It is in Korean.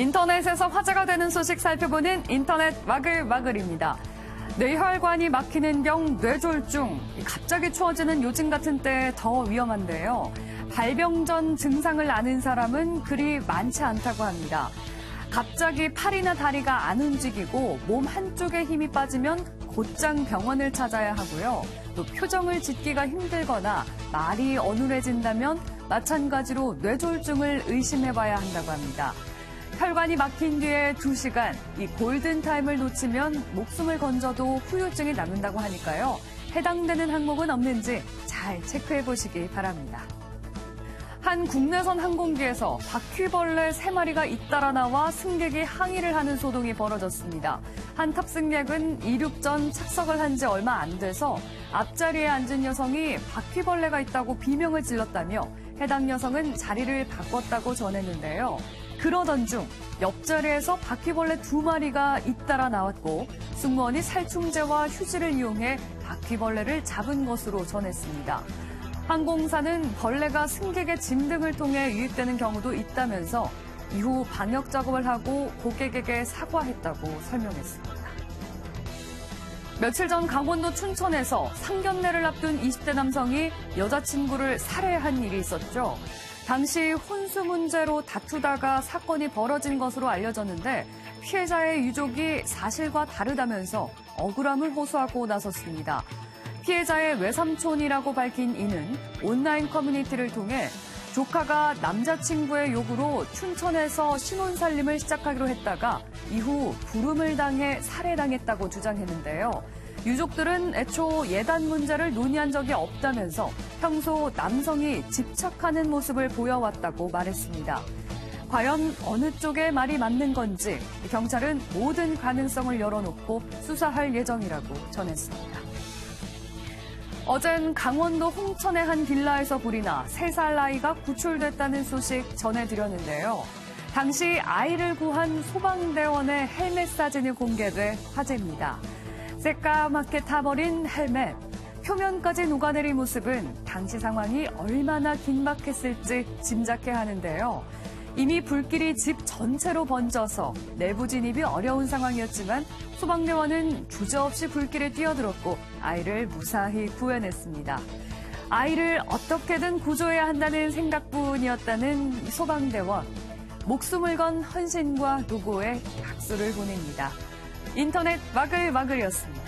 인터넷에서 화제가 되는 소식 살펴보는 인터넷 와글와글입니다. 뇌혈관이 막히는 병 뇌졸중. 갑자기 추워지는 요즘 같은 때 더 위험한데요. 발병 전 증상을 아는 사람은 그리 많지 않다고 합니다. 갑자기 팔이나 다리가 안 움직이고 몸 한쪽에 힘이 빠지면 곧장 병원을 찾아야 하고요. 또 표정을 짓기가 힘들거나 말이 어눌해진다면 마찬가지로 뇌졸중을 의심해봐야 한다고 합니다. 혈관이 막힌 뒤에 2시간, 이 골든타임을 놓치면 목숨을 건져도 후유증이 남는다고 하니까요. 해당되는 항목은 없는지 잘 체크해보시기 바랍니다. 한 국내선 항공기에서 바퀴벌레 3마리가 잇따라 나와 승객이 항의를 하는 소동이 벌어졌습니다. 한 탑승객은 이륙 전 착석을 한 지 얼마 안 돼서 앞자리에 앉은 여성이 바퀴벌레가 있다고 비명을 질렀다며 해당 여성은 자리를 바꿨다고 전했는데요. 그러던 중 옆자리에서 바퀴벌레 2마리가 잇따라 나왔고 승무원이 살충제와 휴지를 이용해 바퀴벌레를 잡은 것으로 전했습니다. 항공사는 벌레가 승객의 짐 등을 통해 유입되는 경우도 있다면서 이후 방역 작업을 하고 고객에게 사과했다고 설명했습니다. 며칠 전 강원도 춘천에서 상견례를 앞둔 20대 남성이 여자친구를 살해한 일이 있었죠. 당시 혼수 문제로 다투다가 사건이 벌어진 것으로 알려졌는데 피해자의 유족이 사실과 다르다면서 억울함을 호소하고 나섰습니다. 피해자의 외삼촌이라고 밝힌 이는 온라인 커뮤니티를 통해 조카가 남자친구의 요구로 춘천에서 신혼살림을 시작하기로 했다가 이후 불음을 당해 살해당했다고 주장했는데요. 유족들은 애초 예단 문제를 논의한 적이 없다면서 평소 남성이 집착하는 모습을 보여왔다고 말했습니다. 과연 어느 쪽의 말이 맞는 건지 경찰은 모든 가능성을 열어놓고 수사할 예정이라고 전했습니다. 어젠 강원도 홍천의 한 빌라에서 불이 나 3살 아이가 구출됐다는 소식 전해드렸는데요. 당시 아이를 구한 소방대원의 헬멧 사진이 공개돼 화제입니다. 새까맣게 타버린 헬멧, 표면까지 녹아내린 모습은 당시 상황이 얼마나 긴박했을지 짐작해야 하는데요. 이미 불길이 집 전체로 번져서 내부 진입이 어려운 상황이었지만 소방대원은 주저없이 불길에 뛰어들었고 아이를 무사히 구해냈습니다. 아이를 어떻게든 구조해야 한다는 생각뿐이었다는 소방대원. 목숨을 건 헌신과 노고에 박수를 보냅니다. 인터넷 와글와글이었습니다.